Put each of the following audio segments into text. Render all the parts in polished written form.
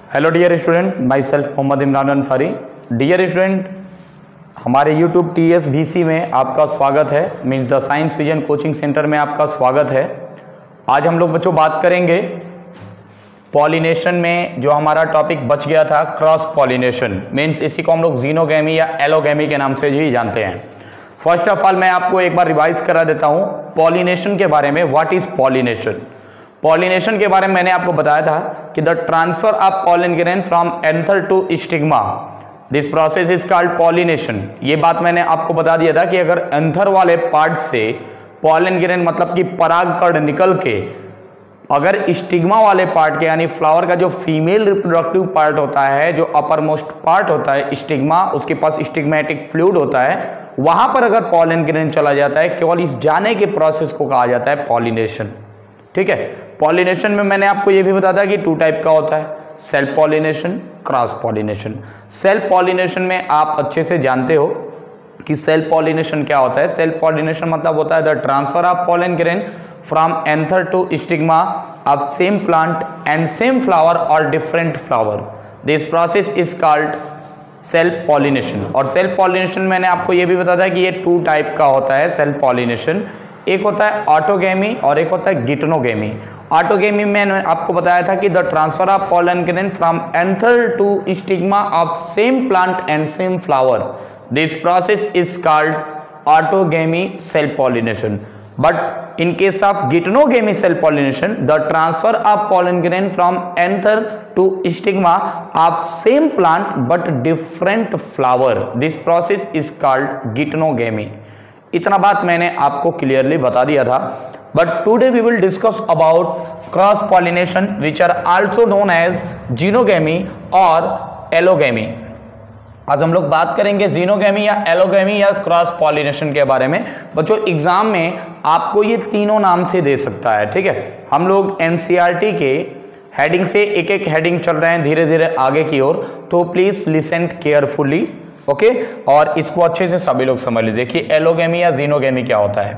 Hello dear student, myself Mohammad Imran Ansari. Dear student, हमारे YouTube TSVC में आपका स्वागत है। Means the Science Vision Coaching Centre में आपका स्वागत है। आज हम लोग बच्चों बात करेंगे पॉलिनेशन में जो हमारा टॉपिक बच गया था, क्रॉस पॉलिनेशन। मीन्स इसी को हम लोग जीनोगैमी या एलोगैमी के नाम से ही जानते हैं। फर्स्ट ऑफ ऑल मैं आपको एक बार रिवाइज करा देता हूँ पॉलिनेशन के बारे में। What is pollination? पॉलिनेशन के बारे में मैंने आपको बताया था कि the transfer of pollen grain from anther to stigma, this process is called pollination. ये बात मैंने आपको बता दिया था कि अगर एंथर वाले पार्ट से पॉलन ग्रेन मतलब कि परागकण निकल के अगर स्टिग्मा वाले पार्ट के यानी फ्लावर का जो फीमेल रिप्रोडक्टिव पार्ट होता है, जो अपर मोस्ट पार्ट होता है स्टिग्मा, उसके पास स्टिग्मेटिक फ्लूइड होता है, वहां पर अगर पॉलन ग्रेन चला जाता है, केवल इस जाने के प्रोसेस को कहा जाता है पॉलिनेशन। ठीक है। पॉलिनेशन में मैंने आपको यह भी बताया था कि 2 टाइप का होता है, self pollination, cross pollination. Self pollination में आप अच्छे से जानते हो कि सेल्फ पॉलिनेशन क्या होता है। सेल्फ पॉलिनेशन मतलब होता है the transfer of pollen grain from anther to stigma of same plant and same flower और different flower. This process is called self pollination. और सेल्फ पॉलिनेशन मैंने आपको यह भी बताया था कि ये 2 टाइप का होता है सेल्फ पॉलिनेशन। एक होता है ऑटोगैमी और एक होता है गिटनोगैमी। ऑटोगैमी में मैंने आपको बताया था कि the transfer of pollen grain from anther to stigma of same plant and same flower. This process is called autogamy self pollination. बट in case of geitonogamy cell pollination, the transfer of pollen grain from anther to stigma of same plant but different flower. This process is called geitonogamy. इतना बात मैंने आपको clearly बता दिया था। But today we will discuss about cross pollination which are also known as xenogamy और allogamy. आज हम लोग बात करेंगे जीनोगैमी या एलोगैमी या क्रॉस पॉलिनेशन के बारे में। बच्चों एग्जाम में आपको ये तीनों नाम से दे सकता है। ठीक है। हम लोग NCERT के हेडिंग से एक एक हेडिंग चल रहे हैं धीरे धीरे आगे की ओर, तो प्लीज लिसन केयरफुली। ओके। और इसको अच्छे से सभी लोग समझ लीजिए कि एलोगैमी या जीनोगैमी क्या होता है।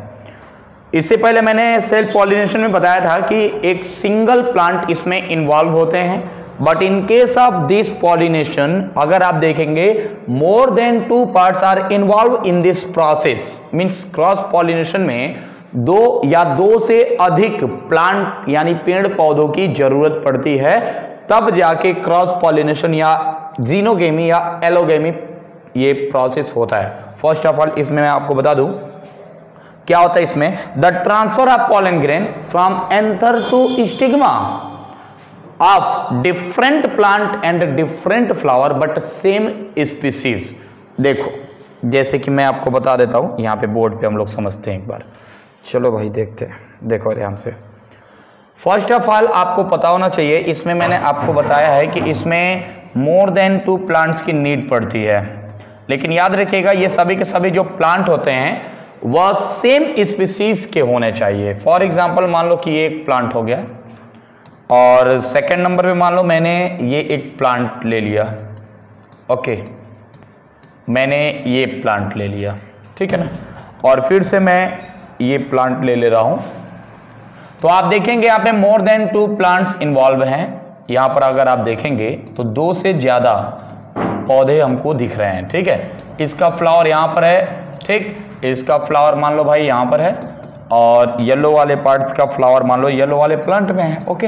इससे पहले मैंने सेल्फ पॉलिनेशन में बताया था कि एक सिंगल प्लांट इसमें इन्वॉल्व होते हैं। But in case of this pollination अगर आप देखेंगे more than 2 parts are involve in this process. Means cross pollination में 2 या 2 से अधिक प्लांट यानी पेड़ पौधों की जरूरत पड़ती है, तब जाके क्रॉस पॉलिनेशन या जीनोगैमी या एलोगैमी ये प्रोसेस होता है। फर्स्ट ऑफ ऑल इसमें मैं आपको बता दूं क्या होता है इसमें। The transfer of pollen grain from anther to stigma of different plant and different flower but same species. देखो जैसे कि मैं आपको बता देता हूं, यहां पे बोर्ड पे हम लोग समझते हैं एक बार। चलो भाई देखते हैं, देखो ध्यान से। फर्स्ट ऑफ ऑल आपको पता होना चाहिए, इसमें मैंने आपको बताया है कि इसमें मोर देन 2 प्लांट्स की नीड पड़ती है। लेकिन याद रखिएगा ये सभी के सभी जो प्लांट होते हैं वह सेम स्पीसीज के होने चाहिए। फॉर एग्जांपल मान लो कि ये एक प्लांट हो गया और सेकंड नंबर पे मान लो मैंने ये एक प्लांट ले लिया। ओके, मैंने ये प्लांट ले लिया, ठीक है ना। और फिर से मैं ये प्लांट ले रहा हूं, तो आप देखेंगे यहाँ पे मोर देन 2 प्लांट्स इन्वॉल्व हैं। यहाँ पर अगर आप देखेंगे तो 2 से ज्यादा पौधे हमको दिख रहे हैं। ठीक है। इसका फ्लावर यहाँ पर है, ठीक। इसका फ्लावर मान लो भाई यहाँ पर है और येलो वाले पार्ट्स का फ्लावर मान लो येलो वाले प्लांट में है। ओके,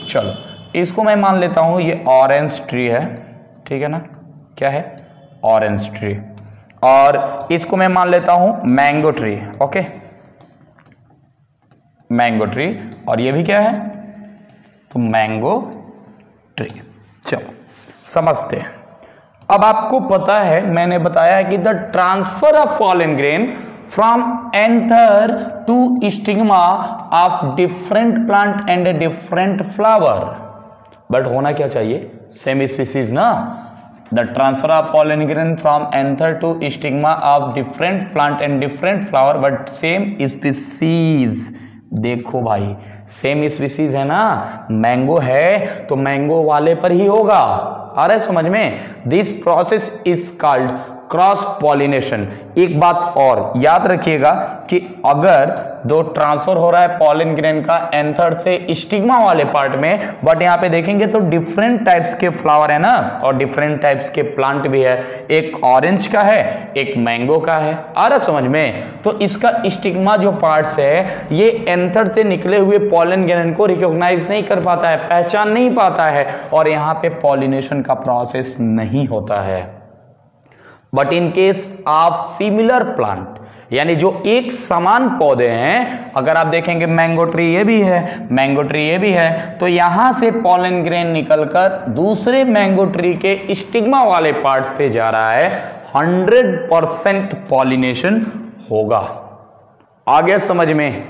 चलो इसको मैं मान लेता हूँ ये ऑरेंज ट्री है, ठीक है ना। क्या है? Orange tree. और इसको मैं मान लेता हूँ mango tree. Okay, mango tree. और ये भी क्या है? तो मैंगो ट्री। चलो समझते हैं। अब आपको पता है, मैंने बताया है कि the transfer of pollen grain from anther to stigma of different plant and different flower. But होना क्या चाहिए? सेम स्पीसीज ना। The transfer of pollen grain from anther to stigma of different plant and different flower but same species. देखो भाई same species है ना, mango है तो मैंगो वाले पर ही होगा। आ रहा है समझ में? This process is called cross pollination. एक बात और याद रखिएगा कि अगर दो ट्रांसफर हो रहा है पॉलन ग्रेन का एंथर से स्टिग्मा वाले पार्ट में, बट यहाँ पे देखेंगे तो डिफरेंट टाइप्स के फ्लावर है ना, और डिफरेंट टाइप्स के प्लांट भी है, एक ऑरेंज का है, एक मैंगो का है, आ रहा समझ में। तो इसका स्टिग्मा जो पार्ट्स है ये एंथर से निकले हुए पॉलन ग्रेन को रिकॉग्नाइज नहीं कर पाता है, पहचान नहीं पाता है, और यहाँ पे पॉलिनेशन का प्रोसेस नहीं होता है। But in case of similar plant, यानी जो एक समान पौधे हैं, अगर आप देखेंगे मैंगो ट्री ये भी है, मैंगो ट्री ये भी है, तो यहां से पॉलन ग्रेन निकलकर दूसरे मैंगो ट्री के स्टिग्मा वाले पार्ट्स पे जा रहा है, 100% पॉलिनेशन होगा। आगे समझ में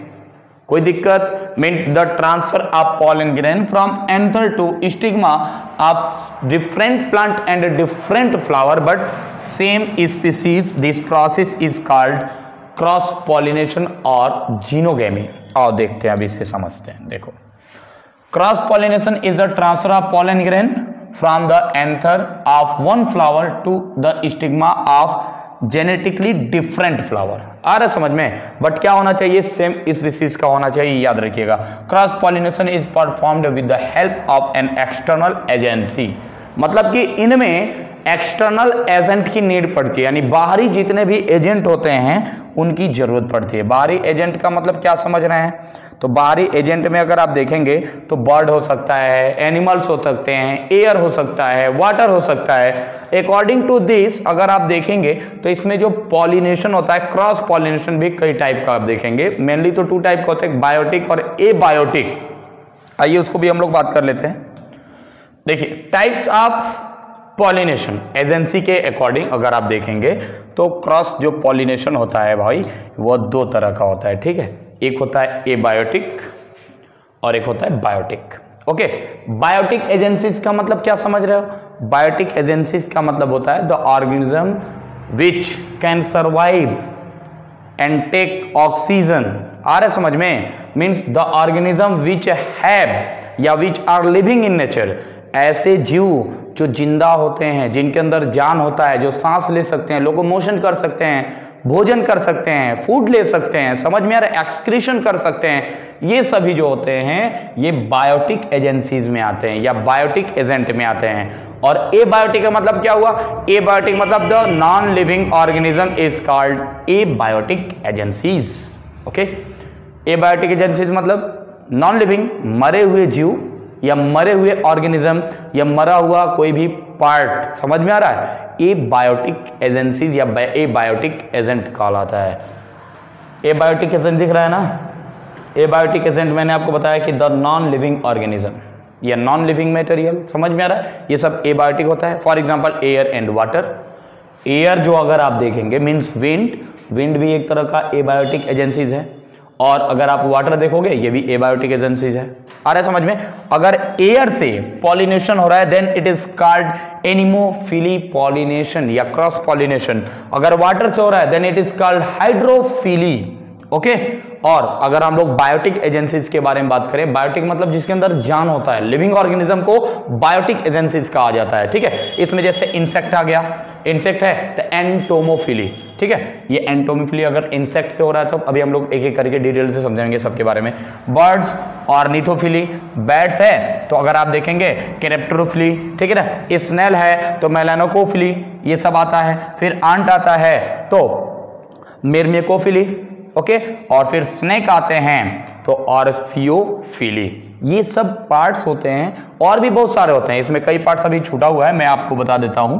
कोई दिक्कत? Means the transfer of pollen grain from anther to stigma of different plant and different flower but same species, this process is called cross pollination और जीनोगेमी। और देखते हैं, अभी इससे समझते हैं। देखो, cross pollination is the transfer of pollen grain from the anther of one flower to the stigma of genetically different flower. आ रहा समझ में? बट क्या होना चाहिए? सेम स्पीसीज का होना चाहिए, याद रखिएगा। Cross pollination is performed with the help of an external agency, मतलब कि इनमें एक्सटर्नल एजेंट की नीड पड़ती है, यानी बाहरी जितने भी एजेंट होते हैं उनकी जरूरत पड़ती है। बाहरी एजेंट का मतलब क्या समझ रहे हैं? तो बाहरी एजेंट में अगर आप देखेंगे तो बर्ड हो सकता है, एनिमल्स हो सकते हैं, एयर हो सकता है, वाटर हो सकता है। अकॉर्डिंग टू दिस अगर आप देखेंगे तो इसमें जो पॉलिनेशन होता है, क्रॉस पॉलिनेशन भी कई टाइप का आप देखेंगे। मेनली तो 2 टाइप का होता है, बायोटिक और एबायोटिक। आइए उसको भी हम लोग बात कर लेते हैं। देखिए, टाइप्स ऑफ पॉलिनेशन एजेंसी के अकॉर्डिंग अगर आप देखेंगे तो क्रॉस जो पॉलिनेशन होता है भाई वो 2 तरह का होता है, ठीक है। एक होता है एबायोटिक और एक होता है बायोटिक। ओके, बायोटिक एजेंसीज का मतलब क्या समझ रहे हो? बायोटिक एजेंसीज का मतलब होता है the organism which can survive and take oxygen. आ रहा है समझ में? Means the organism which have या which are living in nature, ऐसे जीव जो जिंदा होते हैं, जिनके अंदर जान होता है, जो सांस ले सकते हैं, लोकोमोशन कर सकते हैं, भोजन कर सकते हैं, फूड ले सकते हैं, समझ में आ रहा है, एक्सक्रीशन कर सकते हैं, ये सभी जो होते हैं ये बायोटिक एजेंसीज में आते हैं या बायोटिक एजेंट में आते हैं। और एबायोटिक का मतलब क्या हुआ? एबायोटिक मतलब the non living organism is called abiotic agencies. Okay, abiotic agencies मतलब नॉन लिविंग, मरे हुए जीव या मरे हुए ऑर्गेनिज्म या मरा हुआ कोई भी पार्ट, समझ में आ रहा है, एबायोटिक एजेंसीज या एबायोटिक एजेंट कहलाता है। एबायोटिक एजेंट दिख रहा है ना? एबायोटिक एजेंट मैंने आपको बताया कि द नॉन लिविंग ऑर्गेनिज्म या नॉन लिविंग मटेरियल, समझ में आ रहा है, ये सब एबायोटिक होता है। For example air and water. Air जो अगर आप देखेंगे मीन्स विंड, विंड भी एक तरह का एबायोटिक एजेंसीज है। और अगर आप वाटर देखोगे ये भी एबायोटिक एजेंसीज है। आ रहा है समझ में? अगर एयर से पॉलिनेशन हो रहा है then it is called anemophily pollination या क्रॉस पॉलिनेशन। अगर वाटर से हो रहा है then it is called hydrophily. Okay, और अगर हम लोग बायोटिक एजेंसीज के बारे में बात करें, बायोटिक मतलब जिसके अंदर जान होता है, लिविंग ऑर्गेनिज्म को बायोटिक एजेंसीज कहा जाता है, ठीक है। इसमें जैसे इंसेक्ट आ गया, इंसेक्ट है तो एंटोमोफिली, ठीक है। ये एंटोमोफिली अगर इंसेक्ट से हो रहा है तो अभी हम लोग एक एक करके डिटेल से समझेंगे सबके बारे में। बर्ड्स ऑर्निथोफिली, बैट्स है तो अगर आप देखेंगे कैरेप्टरोफिली, ठीक है ना। स्नेल है तो मेलानोकोफिली, ये सब आता है। फिर आंट आता है तो मिर्मेकोफिली, ओके, और फिर स्नेक आते हैं तो ऑर्फियोफिली। ये सब पार्ट्स होते हैं, और भी बहुत सारे होते हैं, इसमें कई पार्ट्स अभी छूटा हुआ है, मैं आपको बता देता हूं।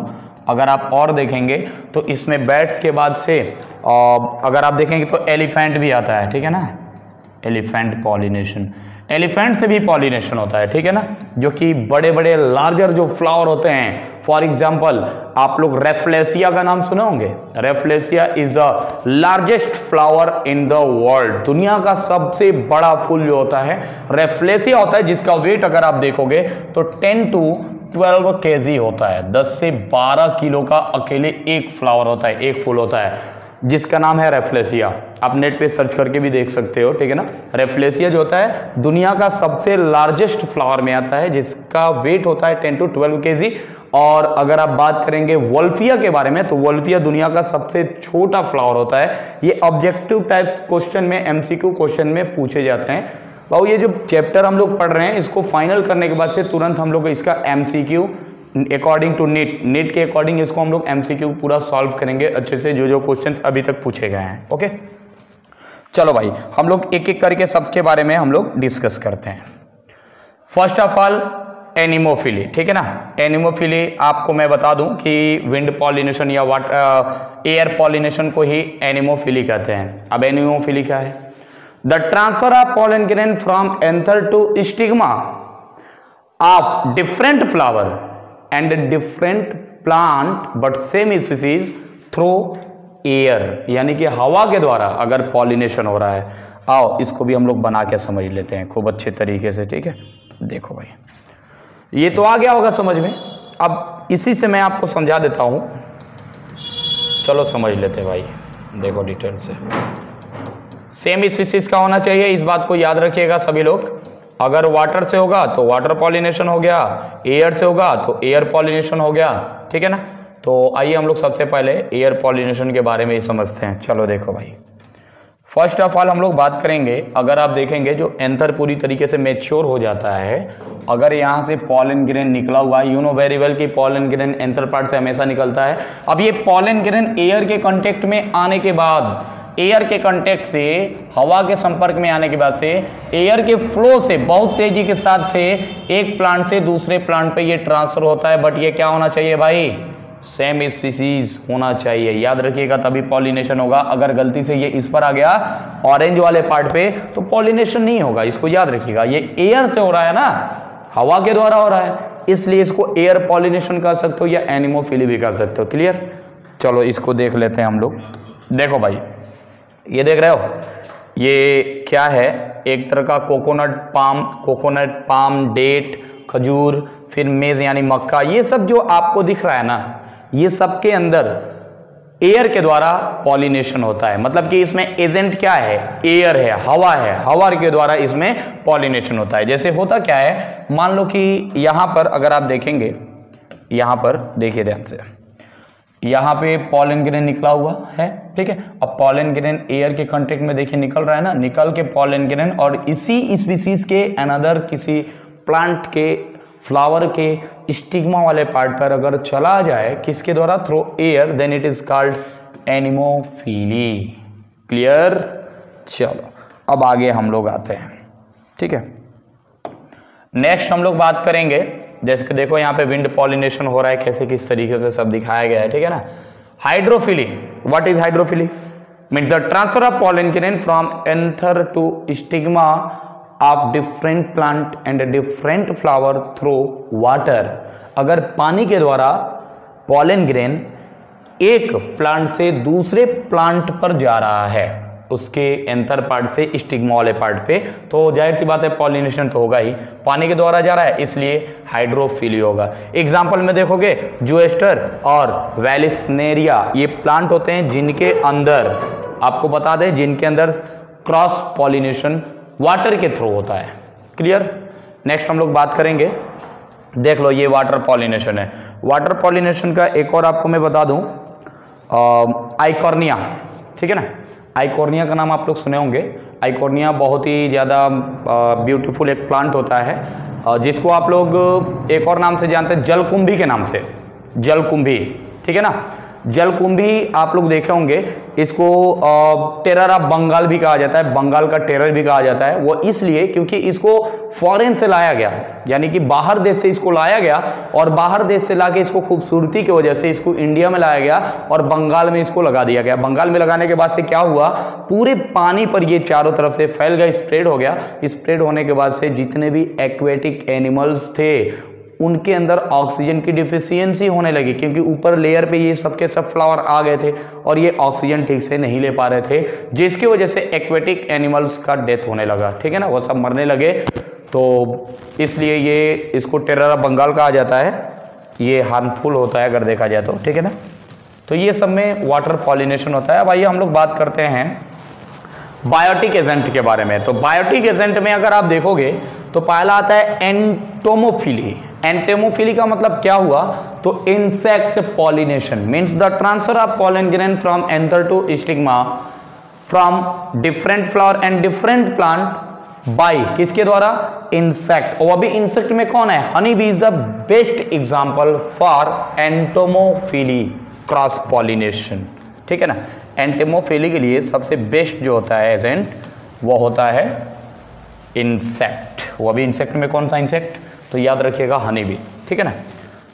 अगर आप और देखेंगे तो इसमें बैट्स के बाद से अगर आप देखेंगे तो एलिफेंट भी आता है, ठीक है ना। एलिफेंट पॉलिनेशन, एलिफेंट से भी पॉलिनेशन होता है, ठीक है ना, जो कि बड़े बड़े लार्जर जो फ्लावर होते हैं। फॉर एग्जांपल आप लोग रेफ्लेसिया का नाम सुने होंगे। Rafflesia is the largest flower in the world. दुनिया का सबसे बड़ा फूल जो होता है रेफ्लेसिया होता है, जिसका वेट अगर आप देखोगे तो 10 to 12 kg होता है। 10 से 12 किलो का अकेले एक फ्लावर होता है, एक फूल होता है। जिसका नाम है रेफ्लेसिया। आप नेट पे सर्च करके भी देख सकते हो, ठीक है ना। रेफ्लेसिया जो होता है दुनिया का सबसे लार्जेस्ट फ्लावर में आता है, जिसका वेट होता है 10 to 12 kg। और अगर आप बात करेंगे वोल्फिया के बारे में, तो वोल्फिया दुनिया का सबसे छोटा फ्लावर होता है। ये ऑब्जेक्टिव टाइप्स क्वेश्चन में, एमसीक्यू क्वेश्चन में पूछे जाते हैं। भाई ये जो चैप्टर हम लोग पढ़ रहे हैं, इसको फाइनल करने के बाद से तुरंत हम लोग इसका एमसीक्यू अकॉर्डिंग टू नीट के अकॉर्डिंग इसको हम लोग एमसीक्यू पूरा सॉल्व करेंगे अच्छे से, जो क्वेश्चंस अभी तक पूछे गए हैं। ओके, चलो भाई हम लोग एक एक करके सबके बारे में हम लोग डिस्कस करते हैं। फर्स्ट ऑफ ऑल एनिमोफिली, ठीक है ना। एनिमोफिली आपको मैं बता दूं कि विंड पॉलिनेशन या एयर पॉलिनेशन को ही एनिमोफिली कहते हैं। अब एनिमोफिली क्या है? The transfer of pollen grain from anther to stigma of different flower and different plant but same species through air, यानी कि हवा के द्वारा अगर पॉलिनेशन हो रहा है। आओ इसको भी हम लोग बना के समझ लेते हैं खूब अच्छे तरीके से, ठीक है। देखो भाई ये तो आ गया होगा समझ में। अब इसी से मैं आपको समझा देता हूं, चलो समझ लेते भाई। देखो डिटेल से, सेम स्पीसीज का होना चाहिए, इस बात को याद रखिएगा सभी लोग। अगर वाटर से होगा तो वाटर पॉलिनेशन हो गया, एयर से होगा तो एयर पॉलिनेशन हो गया, ठीक है ना। तो आइए हम लोग सबसे पहले एयर पॉलिनेशन के बारे में ही समझते हैं। चलो देखो भाई, फर्स्ट ऑफ ऑल हम लोग बात करेंगे, अगर आप देखेंगे जो एंथर पूरी तरीके से मैच्योर हो जाता है, अगर यहाँ से पॉलन ग्रेन निकला हुआ है, यू नो वेरी वेल कि पॉलन ग्रेन एंथर पार्ट से हमेशा निकलता है। अब ये पॉलन ग्रेन एयर के कांटेक्ट में आने के बाद, एयर के कांटेक्ट से, हवा के संपर्क में आने के बाद से, एयर के फ्लो से बहुत तेजी के साथ से एक प्लांट से दूसरे प्लांट पे ये ट्रांसफर होता है। बट ये क्या होना चाहिए भाई? सेम स्पीसीज होना चाहिए, याद रखिएगा, तभी पॉलिनेशन होगा। अगर गलती से ये इस पर आ गया ऑरेंज वाले पार्ट पे तो पॉलिनेशन नहीं होगा, इसको याद रखिएगा। ये एयर से हो रहा है ना, हवा के द्वारा हो रहा है, इसलिए इसको एयर पॉलिनेशन कर सकते हो या एनिमोफिली भी कर सकते हो। क्लियर? चलो इसको देख लेते हैं हम लोग। देखो भाई ये देख रहे हो, ये क्या है? एक तरह का कोकोनट पाम, डेट, खजूर, फिर मेज यानी मक्का, ये सब जो आपको दिख रहा है ना, ये सब के अंदर एयर के द्वारा पॉलिनेशन होता है। मतलब कि इसमें एजेंट क्या है? एयर है, हवा है, हवा के द्वारा इसमें पॉलिनेशन होता है। जैसे होता क्या है, मान लो कि यहां पर अगर आप देखेंगे, यहां पर देखिए ध्यान से, यहाँ पे पॉलन ग्रेन निकला हुआ है, ठीक है। अब पॉलन ग्रेन एयर के कांटेक्ट में देखिए निकल रहा है ना, निकल के पॉलन ग्रेन और इसी स्पीसीज के अनदर किसी प्लांट के फ्लावर के स्टिग्मा वाले पार्ट पर अगर चला जाए, किसके द्वारा? Through air, then it is called anemophily. Clear? चलो अब आगे हम लोग आते हैं, ठीक है। नेक्स्ट हम लोग बात करेंगे, जैसे कि देखो यहाँ पे विंड पॉलिनेशन हो रहा है, कैसे किस तरीके से सब दिखाया गया है, ठीक है ना। Hydrophily, what is hydrophily? Means the transfer of pollen grain from anther to stigma of different plant and different flower through water. अगर पानी के द्वारा पॉलन ग्रेन एक प्लांट से दूसरे प्लांट पर जा रहा है, उसके एंथर पार्ट से स्टिग्मा वाले पार्ट पे, तो जाहिर सी बात है पॉलिनेशन तो होगा ही, पानी के द्वारा जा रहा है, इसलिए हाइड्रोफिली होगा। एग्जांपल में देखोगे जोएस्टर और वेलिस्नेरिया, ये प्लांट होते हैं जिनके अंदर, आपको बता दें, जिनके अंदर क्रॉस पॉलिनेशन वाटर के थ्रू होता है। क्लियर? नेक्स्ट हम लोग बात करेंगे, देख लो ये वाटर पॉलिनेशन है। वाटर पॉलिनेशन का एक और आपको मैं बता दूं, आइकॉर्निया, ठीक है ना। आइकॉर्निया का नाम आप लोग सुने होंगे। आइकॉर्निया बहुत ही ज़्यादा ब्यूटीफुल एक प्लांट होता है, जिसको आप लोग एक और नाम से जानते हैं, जलकुंभी के नाम से, जलकुंभी, ठीक है ना। जलकुंभी आप लोग देखे होंगे, इसको टेरर ऑफ बंगाल भी कहा जाता है, बंगाल का टेरर भी कहा जाता है। वो इसलिए क्योंकि इसको फॉरेन से लाया गया, यानी कि बाहर देश से इसको लाया गया, और बाहर देश से लाके इसको खूबसूरती की वजह से इसको इंडिया में लाया गया और बंगाल में इसको लगा दिया गया। बंगाल में लगाने के बाद से क्या हुआ, पूरे पानी पर ये चारों तरफ से फैल गया, स्प्रेड हो गया। स्प्रेड होने के बाद से जितने भी एक्वेटिक एनिमल्स थे उनके अंदर ऑक्सीजन की डिफिशियंसी होने लगी, क्योंकि ऊपर लेयर पे ये सब के सब फ्लावर आ गए थे और ये ऑक्सीजन ठीक से नहीं ले पा रहे थे, जिसकी वजह से एक्वेटिक एनिमल्स का डेथ होने लगा, ठीक है ना, वो सब मरने लगे। तो इसलिए ये इसको टेरर ऑफ बंगाल कहा जाता है। ये हार्मफुल होता है अगर देखा जाए तो, ठीक है ना। तो ये सब में वाटर पॉलिनेशन होता है। अब आइए हम लोग बात करते हैं बायोटिक एजेंट के बारे में। तो बायोटिक एजेंट में अगर आप देखोगे तो पहला आता है एंटोमोफिली। एंटोमोफिली का मतलब क्या हुआ, तो insect pollination means the transfer of pollen grain from anther to stigma from different flower and different plant by किसके द्वारा, इंसेक्ट। और अभी इंसेक्ट में कौन है, honey bee is the best example for entomophily cross pollination, ठीक है ना। एंटोमोफिली के लिए सबसे बेस्ट जो होता है एजेंट वो होता है इंसेक्ट। वो अभी इंसेक्ट में कौन सा इंसेक्ट, तो याद रखिएगा हनी बी, ठीक है ना।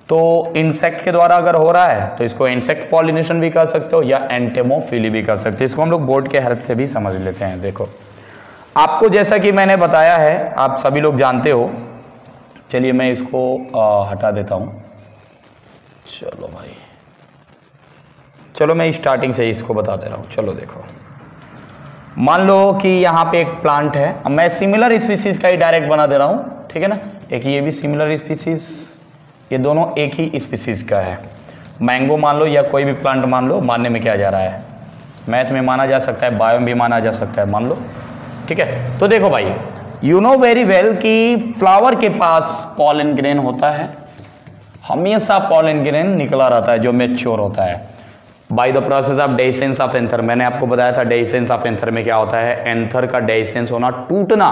तो इंसेक्ट के द्वारा अगर हो रहा है तो इसको इंसेक्ट पॉलिनेशन भी कर सकते हो या एंटोमोफिली भी कर सकते हो। इसको हम लोग बोर्ड के हेल्प से भी समझ लेते हैं। देखो आपको जैसा कि मैंने बताया है, आप सभी लोग जानते हो। चलिए मैं इसको हटा देता हूं। चलो भाई, चलो मैं स्टार्टिंग से इसको बता दे रहा हूं। चलो देखो, मान लो कि यहाँ पे एक प्लांट है। अब मैं सिमिलर स्पीसीज का ही डायरेक्ट बना दे रहा हूं, ठीक है ना। एक ये भी सिमिलर स्पीसीज, ये दोनों एक ही स्पीसीज का है। मैंगो मान लो या कोई भी प्लांट मान लो, मानने में क्या जा रहा है, मैथ में माना जा सकता है, बायो में भी माना जा सकता है, मान लो, ठीक है। तो देखो भाई, यू नो वेरी वेल कि फ्लावर के पास पॉलन ग्रेन होता है, हमेशा पॉलन ग्रेन निकला रहता है जो मैच्योर होता है by the process of dehiscence of anther. मैंने आपको बताया था डेhiscence ऑफ एंथर में क्या होता है, एंथर का डेhiscence होना, टूटना।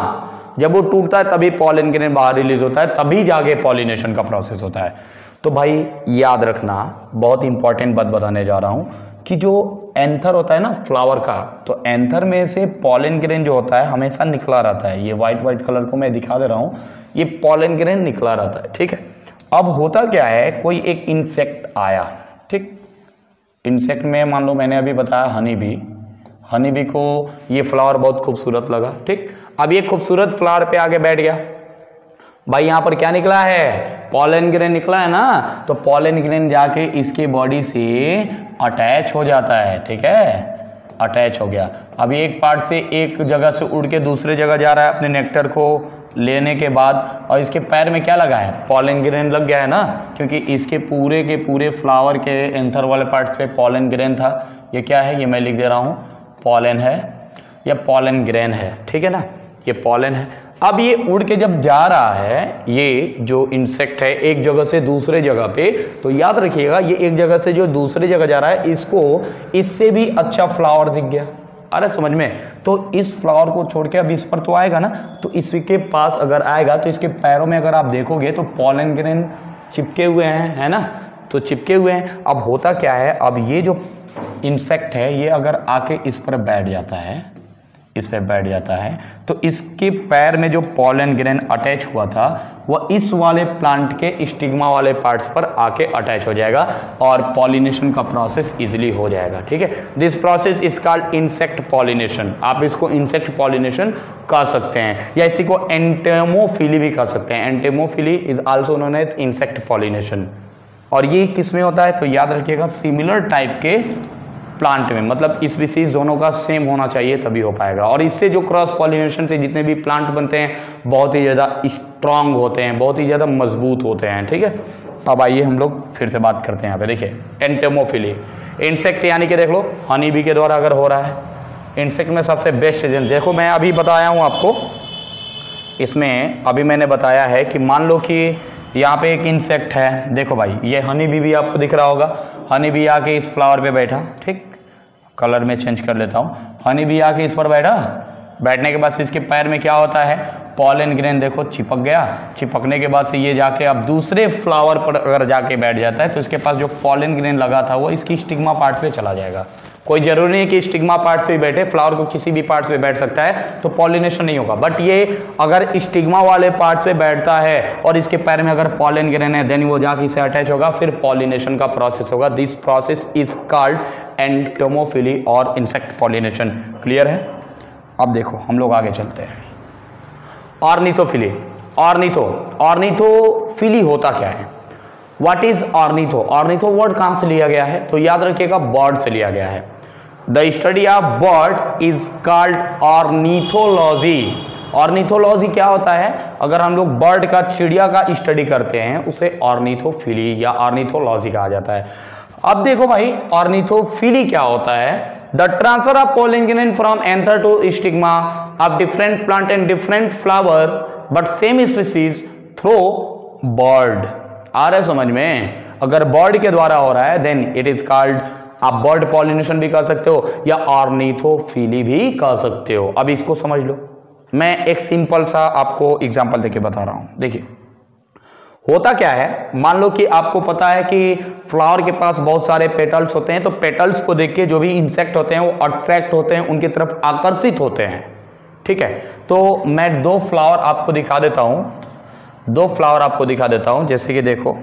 जब वो टूटता है तभी पॉलन ग्रेन बाहर रिलीज होता है, तभी जाके पॉलिनेशन का प्रोसेस होता है। तो भाई याद रखना, बहुत इंपॉर्टेंट बात बताने जा रहा हूं कि जो एंथर होता है ना फ्लावर का, तो एंथर में से पॉलन ग्रेन जो होता है हमेशा निकला रहता है। ये व्हाइट कलर को मैं दिखा दे रहा हूं, ये पॉलन ग्रेन निकला रहता है, ठीक है। अब होता क्या है, कोई एक इंसेक्ट आया, ठीक। इंसेक्ट में मान लो मैंने अभी बताया हनी बी। हनी बी को ये फ्लावर बहुत खूबसूरत लगा, ठीक। अब ये खूबसूरत फ्लावर पे आके बैठ गया। भाई यहाँ पर क्या निकला है, पॉलन ग्रेन निकला है ना। तो पॉलन ग्रेन जाके इसके बॉडी से अटैच हो जाता है, ठीक है, अटैच हो गया। अब एक पार्ट से एक जगह से उड़ के दूसरे जगह जा रहा है अपने नेक्टर को लेने के बाद, और इसके पैर में क्या लगा है, पॉलन ग्रेन लग गया है ना, क्योंकि इसके पूरे के पूरे फ्लावर के एंथर वाले पार्ट्स पे पॉलन ग्रेन था। ये क्या है, ये मैं लिख दे रहा हूँ, पॉलन है या पॉलन ग्रेन है, ठीक है ना, ये पॉलन है। अब ये उड़ के जब जा रहा है, ये जो इंसेक्ट है एक जगह से दूसरे जगह पे, तो याद रखिएगा ये एक जगह से जो दूसरे जगह जा रहा है, इसको इससे भी अच्छा फ्लावर दिख गया। अरे समझ में, तो इस फ्लावर को छोड़ के अब इस पर तो आएगा ना, तो इसके पास अगर आएगा तो इसके पैरों में अगर आप देखोगे तो पॉलन ग्रेन चिपके हुए हैं, है ना, तो चिपके हुए हैं। अब होता क्या है, अब ये जो इंसेक्ट है ये अगर आके इस पर बैठ जाता है, इस पे बैठ जाता है, तो इसके पैर में जो पॉलन ग्रेन अटैच हुआ था वह इस वाले प्लांट के स्टिग्मा वाले पार्ट्स पर आके अटैच हो जाएगा और पॉलिनेशन का प्रोसेस इजीली हो जाएगा, ठीक है। This process is called insect pollination. आप इसको इंसेक्ट पॉलिनेशन कह सकते हैं या इसी को एंटोमोफिली भी कह सकते हैं। Entomophily is also known as insect pollination. और ये किस में होता है, तो याद रखिएगा सिमिलर टाइप के प्लांट में, मतलब स्पीसीज दोनों का सेम होना चाहिए तभी हो पाएगा। और इससे जो क्रॉस पॉलिनेशन से जितने भी प्लांट बनते हैं बहुत ही ज़्यादा स्ट्रांग होते हैं, बहुत ही ज़्यादा मजबूत होते हैं, ठीक है। अब आइए हम लोग फिर से बात करते हैं यहाँ पे। देखिए एंटोमोफिली इंसेक्ट यानी कि देख लो हनी बी के द्वारा अगर हो रहा है, इंसेक्ट में सबसे बेस्ट एजेंट देखो मैं अभी बताया हूँ आपको। इसमें अभी मैंने बताया है कि मान लो कि यहाँ पे एक इंसेक्ट है, देखो भाई ये हनी बी भी आपको दिख रहा होगा। हनी बी आके इस फ्लावर पे बैठा, ठीक, कलर में चेंज कर लेता हूँ। हनी बी आके इस पर बैठा, बैठने के बाद से इसके पैर में क्या होता है, पॉलन ग्रेन देखो चिपक गया। चिपकने के बाद से ये जाके अब दूसरे फ्लावर पर अगर जाके बैठ जाता है तो इसके पास जो पॉलन ग्रेन लगा था वो इसकी स्टिग्मा पार्ट्स पे चला जाएगा। कोई जरूरी नहीं कि स्टिग्मा पार्ट्स पे बैठे, फ्लावर को किसी भी पार्ट्स पे बैठ सकता है तो पॉलिनेशन नहीं होगा। बट ये अगर स्टिग्मा वाले पार्ट्स पे बैठता है और इसके पैर में अगर पॉलन ग्रेन है देन वो जाके इसे अटैच होगा, फिर पॉलिनेशन का प्रोसेस होगा। This process is called entomophily और इंसेक्ट पॉलिनेशन। क्लियर है। अब देखो हम लोग आगे चलते हैं। ऑर्निथोफिली। ऑर्निथोफिली होता क्या है, what is ornitho. Ornitho word कहां से लिया गया है, तो याद रखिएगा बर्ड से लिया गया है। The study of bird is called ornithology. Ornithology क्या होता है? अगर हम लोग बर्ड का, चिड़िया का स्टडी करते हैं उसे ऑर्निथोफिली या ऑर्निथोलॉजी कहा जाता है। अब देखो भाई, ऑर्निथोफिली क्या होता है? The transfer of pollen grain from anther to stigma of different plant and different flower but same species through bird. आ रहा है समझ में? अगर बर्ड के द्वारा हो रहा है देन इट इज कॉल्ड, आप बर्ड पॉलिनेशन भी कह सकते हो या ऑर्निथोफिली भी कह सकते हो। अब इसको समझ लो, मैं एक सिंपल सा आपको एग्जांपल देके बता रहा हूं। देखिए होता क्या है, मान लो कि आपको पता है कि फ्लावर के पास बहुत सारे पेटल्स होते हैं, तो पेटल्स को देख के जो भी इंसेक्ट होते हैं वो अट्रैक्ट होते हैं, उनकी तरफ आकर्षित होते हैं। ठीक है, तो मैं दो फ्लावर आपको दिखा देता हूं, जैसे कि देखो,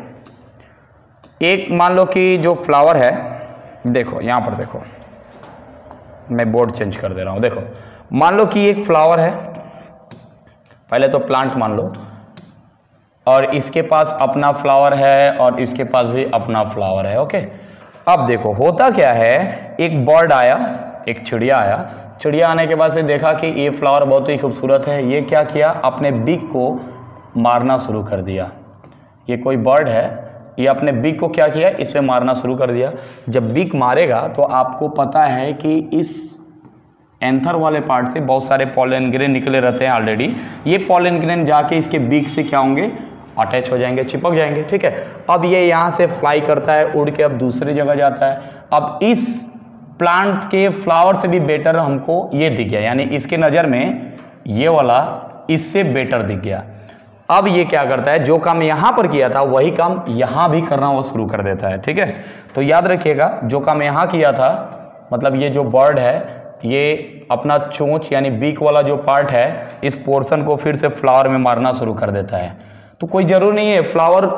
एक मान लो कि जो फ्लावर है, देखो यहां पर देखो, मैं बोर्ड चेंज कर दे रहा हूं। देखो मान लो कि एक फ्लावर है, पहले तो प्लांट मान लो, और इसके पास अपना फ्लावर है और इसके पास भी अपना फ्लावर है। ओके, अब देखो होता क्या है, एक बर्ड आया, एक चिड़िया आया, चिड़िया आने के बाद से देखा कि ये फ्लावर बहुत ही खूबसूरत है, ये क्या किया, अपने बिग को मारना शुरू कर दिया। ये कोई बर्ड है, ये अपने बिग को क्या किया, इस पे मारना शुरू कर दिया। जब बिग मारेगा तो आपको पता है कि इस एंथर वाले पार्ट से बहुत सारे पॉलन ग्रेन निकले रहते हैं ऑलरेडी। ये पॉलन ग्रेन जाके इसके बिग से क्या होंगे, अटैच हो जाएंगे, चिपक जाएंगे। ठीक है, अब ये यहाँ से फ्लाई करता है, उड़ के अब दूसरी जगह जाता है। अब इस प्लांट के फ्लावर से भी बेटर हमको ये दिख गया, यानी इसके नज़र में ये वाला इससे बेटर दिख गया। अब ये क्या करता है, जो काम यहाँ पर किया था वही काम यहाँ भी करना वो शुरू कर देता है। ठीक है, तो याद रखिएगा, जो काम यहाँ किया था, मतलब ये जो बर्ड है ये अपना चोंच यानी बीक वाला जो पार्ट है, इस पोर्शन को फिर से फ्लावर में मारना शुरू कर देता है। तो कोई जरूर नहीं है, फ्लावर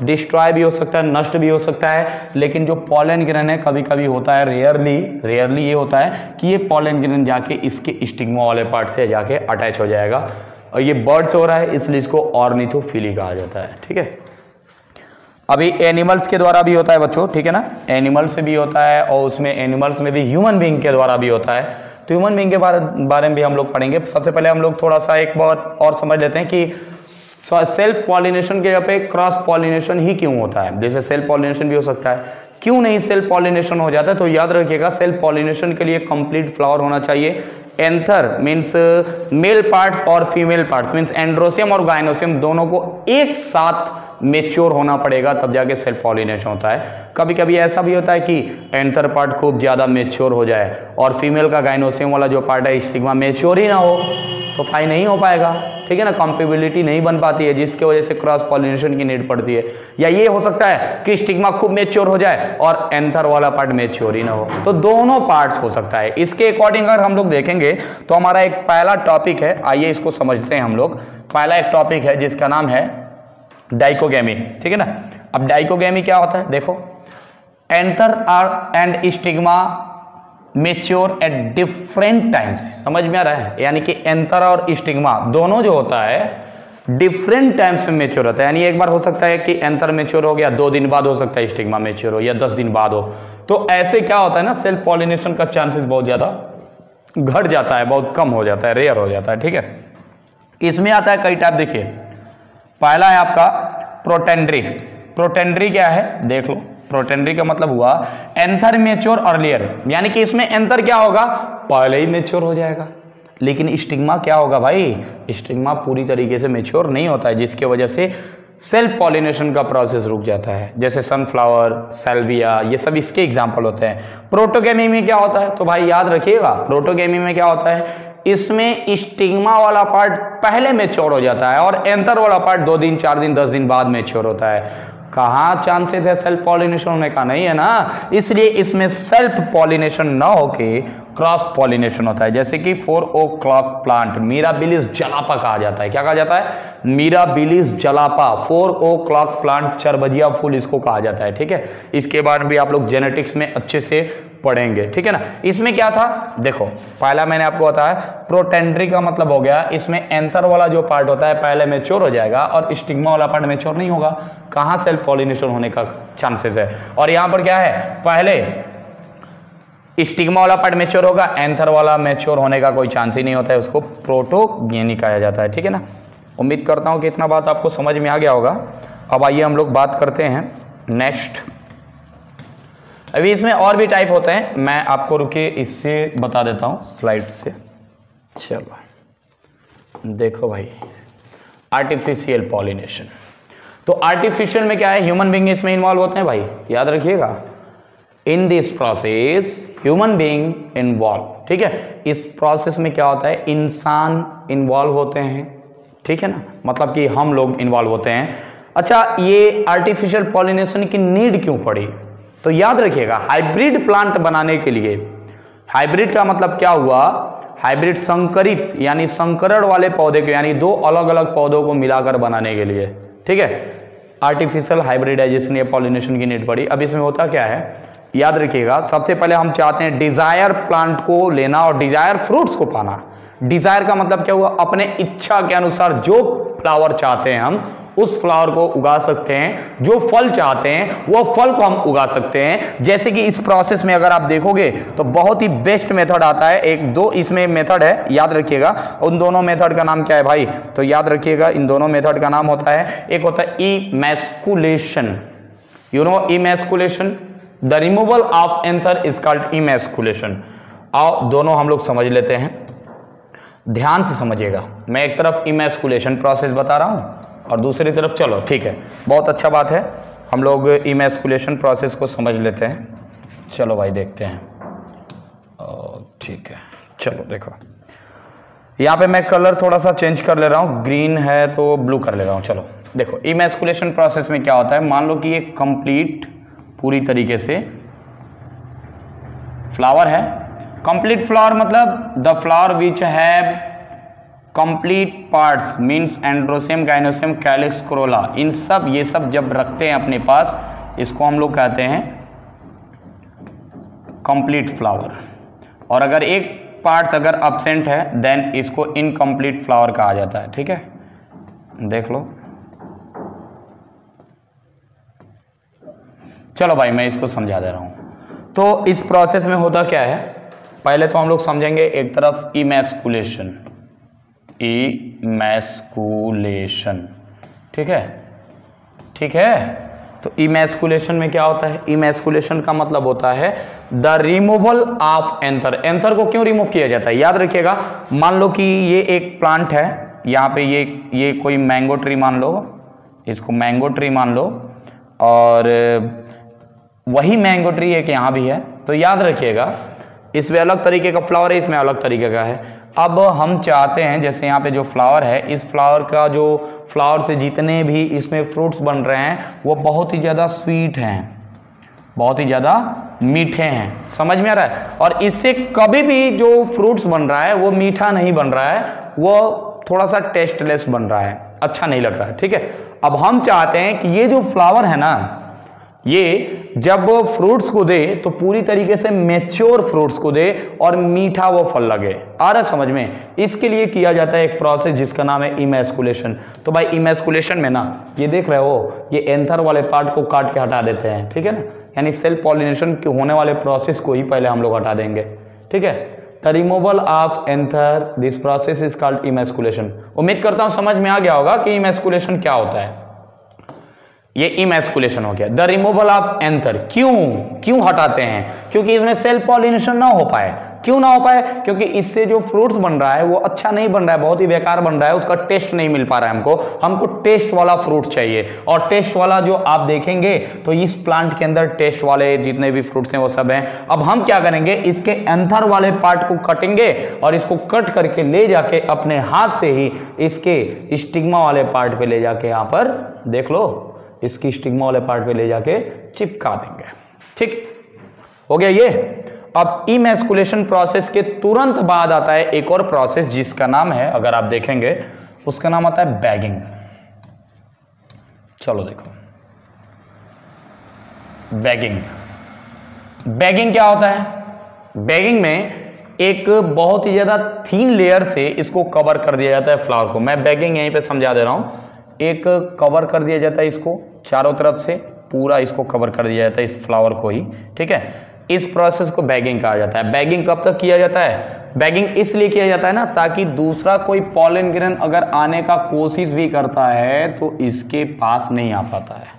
डिस्ट्रॉय भी हो सकता है, नष्ट भी हो सकता है, लेकिन जो पॉलन ग्रेन है कभी कभी होता है, रेयरली ये होता है कि ये पॉलन ग्रेन जाके इसके स्टिग्मा वाले पार्ट से जाके अटैच हो जाएगा, और ये बर्ड से हो रहा है इसलिए इसको ऑर्निथोफिली कहा जाता है। ठीक है, अभी एनिमल्स के द्वारा भी होता है बच्चों, ठीक है ना, एनिमल से भी होता है, और उसमें एनिमल्स में भी ह्यूमन बीइंग के द्वारा भी होता है। तो ह्यूमन बीइंग के बारे में भी हम लोग पढ़ेंगे। सबसे पहले हम लोग थोड़ा सा एक बात और समझ लेते हैं कि सेल्फ पॉलिनेशन के जगह पे क्रॉस पॉलिनेशन ही क्यों होता है। जैसे सेल्फ पॉलिनेशन भी हो सकता है, क्यों नहीं सेल्फ पॉलिनेशन हो जाता है? तो याद रखिएगा, सेल्फ पॉलिनेशन के लिए कंप्लीट फ्लावर होना चाहिए। एंथर मीन्स मेल पार्ट्स और फीमेल पार्ट्स मीन्स एंड्रोसियम और गाइनोसियम दोनों को एक साथ मेच्योर होना पड़ेगा, तब जाके सेल्फ पॉलिनेशन होता है। कभी कभी ऐसा भी होता है कि एंथर पार्ट खूब ज़्यादा मेच्योर हो जाए और फीमेल का गाइनोसियम वाला जो पार्ट है स्टिग्मा मेच्योर ही ना हो, तो फ्लाई नहीं हो पाएगा। ठीक है ना, कंपेबिलिटी नहीं बन पाती है, जिसकी वजह से क्रॉस पॉलिनेशन की नीड पड़ती है। या ये हो सकता है कि स्टिग्मा खूब मेच्योर हो जाए और एंथर वाला पार्ट मेच्योर ही ना हो, तो दोनों पार्ट्स हो सकता है। इसके अकॉर्डिंग अगर हम लोग देखेंगे तो हमारा एक पहला टॉपिक है, आइए इसको समझते हैं हम लोग। पहला एक टॉपिक है जिसका नाम है डाइकोगेमी। ठीक है ना, अब डाइकोगेमी क्या होता है? देखो, anther and stigma mature at different times. समझ में आ रहा है? यानी कि एंथर और स्टिग्मा दोनों जो होता है डिफरेंट टाइम्स में मेच्योर होता है। यानी एक बार हो सकता है कि एंथर मेच्योर हो गया, 2 दिन बाद हो सकता है स्टिग्मा मेच्योर हो, या 10 दिन बाद हो। तो ऐसे क्या होता है ना, सेल्फ पॉलिनेशन का चांसेस बहुत ज़्यादा घट जाता है, बहुत कम हो जाता है, रेयर हो जाता है। ठीक है, इसमें आता है कई टाइप। देखिए, पहला है आपका प्रोटेंड्री। प्रोटेंड्री क्या है देख लो। प्रोटेंड्री का मतलब हुआ एंथर मेच्योर अर्लियर, यानी कि इसमें एंथर क्या होगा, पहले ही मेच्योर हो जाएगा। लेकिन स्टिग्मा क्या होगा भाई, स्टिग्मा पूरी तरीके से मेच्योर नहीं होता है, जिसकी वजह से सेल्फ पॉलिनेशन का प्रोसेस रुक जाता है। जैसे सनफ्लावर, सैल्विया, ये सब इसके एग्जाम्पल होते हैं। प्रोटोगेमी में क्या होता है, तो भाई याद रखिएगा, प्रोटोगेमी में क्या होता है, इसमें स्टिग्मा वाला पार्ट पहले मेच्योर हो जाता है और एंथर वाला पार्ट 2 दिन, 4 दिन, 10 दिन बाद मेच्योर होता है। कहाँ चांसेस है सेल्फ पॉलिनेशन होने का? नहीं है ना, इसलिए इसमें सेल्फ पॉलिनेशन ना होके क्रॉस पॉलिनेशन होता है। जैसे कि 4 o'clock प्लांट मिराबिलिस जलापा कहा जाता है। क्या कहा जाता है? मिराबिलिस जलापा। 4 o'clock प्लांट, चरबजिया फूल इसको कहा जाता है। ठीक है, इसके बारे में भी आप लोग जेनेटिक्स में अच्छे से पढ़ेंगे। ठीक है ना, इसमें क्या था, देखो पहला मैंने आपको बताया प्रोटेंड्री का मतलब हो गया, इसमें एंथर वाला जो पार्ट होता है पहले मेच्योर हो जाएगा और स्टिग्मा वाला पार्ट मेच्योर नहीं होगा। कहाँ सेल्फ पॉलिनेशन होने का चांसेस है? और यहाँ पर क्या है, पहले स्टिग्मा वाला पार्ट मैच्योर होगा, एंथर वाला मैच्योर होने का कोई चांस ही नहीं होता है, उसको प्रोटोगेनिक कहा जाता है। ठीक है ना। उम्मीद करता हूँ कि इतना बात आपको समझ में आ गया होगा। अब आइए हम लोग बात करते हैं नेक्स्ट। अभी इसमें और भी टाइप होते हैं, मैं आपको रुके इससे बता देता हूँ स्लाइड से। चलो देखो भाई, आर्टिफिशियल पॉलिनेशन। तो आर्टिफिशियल में क्या है, ह्यूमन बीइंग इसमें इन्वॉल्व होते हैं भाई, याद रखिएगा। इन this process human being involve. ठीक है, इस प्रोसेस में क्या होता है, इंसान इन्वॉल्व होते हैं। ठीक है ना, मतलब कि हम लोग इन्वॉल्व होते हैं। अच्छा, ये आर्टिफिशियल पॉलिनेशन की नीड क्यों पड़ी, तो याद रखिएगा हाइब्रिड प्लांट बनाने के लिए। हाइब्रिड का मतलब क्या हुआ, हाइब्रिड संकरित यानी संकरण वाले पौधे को, यानी दो अलग अलग पौधों को मिलाकर बनाने के लिए। ठीक है, आर्टिफिशियल हाइब्रिडाइजेशन या पॉलिनेशन की नीड पड़ी। अब इसमें होता क्या है, याद रखिएगा, सबसे पहले हम चाहते हैं डिजायर प्लांट को लेना और डिजायर फ्रूट्स को पाना। डिजायर का मतलब क्या हुआ, अपने इच्छा के अनुसार जो फ्लावर चाहते हैं हम उस फ्लावर को उगा सकते हैं, जो फल चाहते हैं वो फल को हम उगा सकते हैं। जैसे कि इस प्रोसेस में अगर आप देखोगे तो बहुत ही बेस्ट मेथड आता है, एक दो इसमें मेथड है, याद रखिएगा। उन दोनों मेथड का नाम क्या है भाई, तो याद रखिएगा इन दोनों मेथड का नाम होता है, एक होता है emasculation. You know emasculation, the removal of anther is called emasculation. आओ दोनों हम लोग समझ लेते हैं, ध्यान से समझिएगा। मैं एक तरफ इमैस्कुलेशन प्रोसेस बता रहा हूं और दूसरी तरफ, चलो ठीक है, बहुत अच्छा बात है, हम लोग इमैस्कुलेशन प्रोसेस को समझ लेते हैं। चलो भाई देखते हैं, ठीक है। चलो देखो, यहाँ पे मैं कलर थोड़ा सा चेंज कर ले रहा हूँ, ग्रीन है तो ब्लू कर ले रहा हूँ। चलो देखो, इमैस्कुलेशन प्रोसेस में क्या होता है, मान लो कि ये कंप्लीट पूरी तरीके से फ्लावर है। कंप्लीट फ्लावर मतलब the flower which have complete parts means androecium, gynoecium, calyx, corolla, इन सब ये सब जब रखते हैं अपने पास, इसको हम लोग कहते हैं कंप्लीट फ्लावर। और अगर एक पार्ट्स अगर अब्सेंट है देन इसको इनकम्प्लीट फ्लावर कहा जाता है। ठीक है, देख लो। चलो भाई मैं इसको समझा दे रहा हूं। तो इस प्रोसेस में होता क्या है, पहले तो हम लोग समझेंगे एक तरफ इमैस्कुलेशन, इमैस्कुलेशन। ठीक है, ठीक है। तो इमैस्कुलेशन में क्या होता है, इमैस्कुलेशन का मतलब होता है the removal of anther. Anther को क्यों रिमूव किया जाता है, याद रखिएगा। मान लो कि ये एक प्लांट है, यहाँ पे ये कोई मैंगो ट्री मान लो, इसको मैंगो ट्री मान लो, और वही मैंगो ट्री एक यहाँ भी है। तो याद रखिएगा इसमें अलग तरीके का फ्लावर है, इसमें अलग तरीके का है। अब हम चाहते हैं, जैसे यहाँ पे जो फ्लावर है, इस फ्लावर का जो फ्लावर से जितने भी इसमें फ्रूट्स बन रहे हैं वो बहुत ही ज़्यादा स्वीट हैं, बहुत ही ज़्यादा मीठे हैं, समझ में आ रहा है। और इससे कभी भी जो फ्रूट्स बन रहा है वो मीठा नहीं बन रहा है, वो थोड़ा सा टेस्टलेस बन रहा है, अच्छा नहीं लग रहा है। ठीक है, अब हम चाहते हैं कि ये जो फ्लावर है ना, ये जब फ्रूट्स को दे तो पूरी तरीके से मैच्योर फ्रूट्स को दे और मीठा वो फल लगे। आ रहा समझ में, इसके लिए किया जाता है एक प्रोसेस जिसका नाम है इमैस्कुलेशन। तो भाई इमैस्कुलेशन में ना, ये देख रहे हो, ये एंथर वाले पार्ट को काट के हटा देते हैं। ठीक है ना, यानी सेल्फ पॉलिनेशन के होने वाले प्रोसेस को ही पहले हम लोग हटा देंगे। ठीक है, the removal of anther, this process is called emasculation. उम्मीद करता हूं समझ में आ गया होगा कि इमैस्कुलेशन क्या होता है। ये इमैस्कुलेशन हो गया, द रिमूवल ऑफ एंथर। क्यों हटाते हैं, क्योंकि इसमें सेल्फ पॉलिनेशन ना हो पाए। क्यों ना हो पाए, क्योंकि इससे जो फ्रूट्स बन रहा है वो अच्छा नहीं बन रहा है, बहुत ही बेकार बन रहा है, उसका टेस्ट नहीं मिल पा रहा है। हमको टेस्ट वाला फ्रूट चाहिए, और टेस्ट वाला जो आप देखेंगे तो इस प्लांट के अंदर टेस्ट वाले जितने भी फ्रूट्स हैं वो सब हैं। अब हम क्या करेंगे, इसके एंथर वाले पार्ट को कटेंगे और इसको कट करके ले जाके अपने हाथ से ही इसके स्टिग्मा वाले पार्ट पे ले जाके, यहाँ पर देख लो, इसकी स्टिग्मा वाले पार्ट पे ले जाके चिपका देंगे। ठीक हो गया ये। अब इमैस्कुलेशन प्रोसेस के तुरंत बाद आता है एक और प्रोसेस जिसका नाम है, अगर आप देखेंगे उसका नाम आता है बैगिंग। चलो देखो, बैगिंग क्या होता है। बैगिंग में एक बहुत ही ज्यादा थीन लेयर से इसको कवर कर दिया जाता है फ्लावर को। मैं बैगिंग यहीं पे समझा दे रहा हूं। एक कवर कर दिया जाता है इसको चारों तरफ से, पूरा इसको कवर कर दिया जाता है इस फ्लावर को ही। ठीक है, इस प्रोसेस को बैगिंग कहा जाता है। बैगिंग कब तक किया जाता है? बैगिंग इसलिए किया जाता है ना, ताकि दूसरा कोई पॉलन ग्रेन अगर आने का कोशिश भी करता है तो इसके पास नहीं आ पाता है।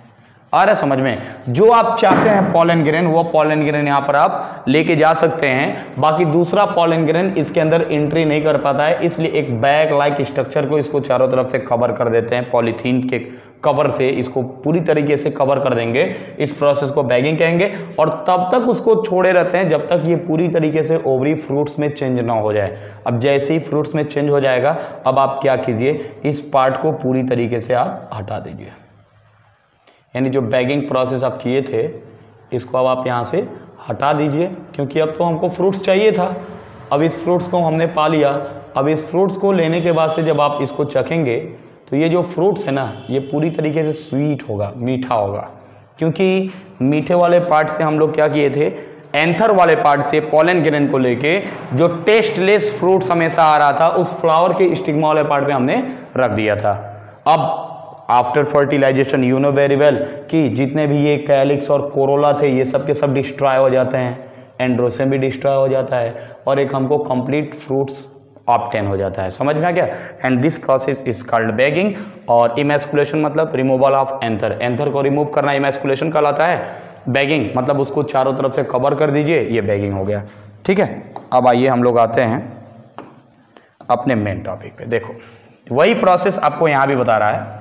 आ रहा है समझ में? जो आप चाहते हैं पॉलन ग्रेन, वो पॉलन ग्रेन यहाँ पर आप लेके जा सकते हैं, बाकी दूसरा पॉलन ग्रेन इसके अंदर एंट्री नहीं कर पाता है। इसलिए एक बैग लाइक स्ट्रक्चर को इसको चारों तरफ से कवर कर देते हैं, पॉलीथीन के कवर से इसको पूरी तरीके से कवर कर देंगे। इस प्रोसेस को बैगिंग कहेंगे और तब तक उसको छोड़े रहते हैं जब तक ये पूरी तरीके से ओवरी फ्रूट्स में चेंज ना हो जाए। अब जैसे ही फ्रूट्स में चेंज हो जाएगा, अब आप क्या कीजिए, इस पार्ट को पूरी तरीके से आप हटा दीजिए। यानी जो बैगिंग प्रोसेस आप किए थे इसको अब आप यहाँ से हटा दीजिए, क्योंकि अब तो हमको फ्रूट्स चाहिए था। अब इस फ्रूट्स को हमने पा लिया। अब इस फ्रूट्स को लेने के बाद से जब आप इसको चखेंगे तो ये जो फ्रूट्स है ना, ये पूरी तरीके से स्वीट होगा, मीठा होगा, क्योंकि मीठे वाले पार्ट से हम लोग क्या किए थे, एंथर वाले पार्ट से पॉलन ग्रेन को लेके जो टेस्टलेस फ्रूट्स हमेशा आ रहा था, उस फ्लावर के स्टिग्मा वाले पार्ट पे हमने रख दिया था। अब after fertilization you know very well कि जितने भी ये कैलिक्स और कोरोला थे ये सब के सब डिस्ट्रॉय हो जाते हैं, एंड्रोसेम भी डिस्ट्रॉय हो जाता है और एक हमको कंप्लीट फ्रूट्स ऑब्टेन हो जाता है। समझ में आ गया? And this process is called bagging. और इमैस्कुलेशन मतलब रिमूवल ऑफ एंथर, एंथर को रिमूव करना इमैस्कुलेशन कहलाता है। बैगिंग मतलब उसको चारों तरफ से कवर कर दीजिए, ये बैगिंग हो गया। ठीक है, अब आइए हम लोग आते हैं अपने मेन टॉपिक पे। देखो वही प्रोसेस आपको यहाँ भी बता रहा है।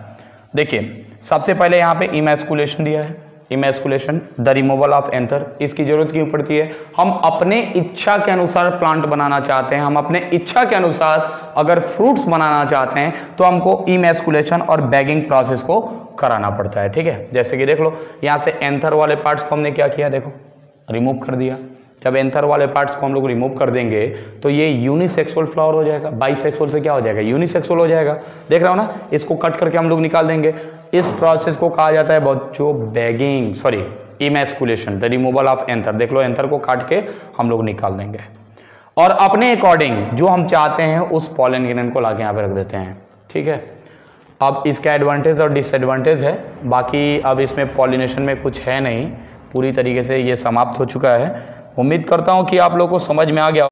देखिए सबसे पहले यहाँ पे इमैस्कुलेशन दिया है, emasculation the removal of anther. इसकी जरूरत क्यों पड़ती है? हम अपने इच्छा के अनुसार प्लांट बनाना चाहते हैं, हम अपने इच्छा के अनुसार अगर फ्रूट्स बनाना चाहते हैं तो हमको इमैस्कुलेशन और बैगिंग प्रोसेस को कराना पड़ता है। ठीक है, जैसे कि देख लो यहाँ से एंथर वाले पार्ट्स को हमने क्या किया, देखो रिमूव कर दिया। जब एंथर वाले पार्ट्स को हम लोग रिमूव कर देंगे तो ये यूनिसेक्सुअल फ्लावर हो जाएगा, बाइसेक्सुअल से क्या हो जाएगा, यूनिसेक्सुअल हो जाएगा। देख रहे हो ना, इसको कट करके हम लोग निकाल देंगे। इस प्रोसेस को कहा जाता है बच्चों bagging, sorry emasculation the removal of anther. देख लो एंथर को काट के हम लोग निकाल देंगे और अपने अकॉर्डिंग जो हम चाहते हैं उस पॉलन ग्रेन को लाके यहाँ पे रख देते हैं। ठीक है, अब इसका एडवांटेज और डिसएडवांटेज है, बाकी अब इसमें पॉलिनेशन में कुछ है नहीं, पूरी तरीके से ये समाप्त हो चुका है। उम्मीद करता हूँ कि आप लोग को समझ में आ गया।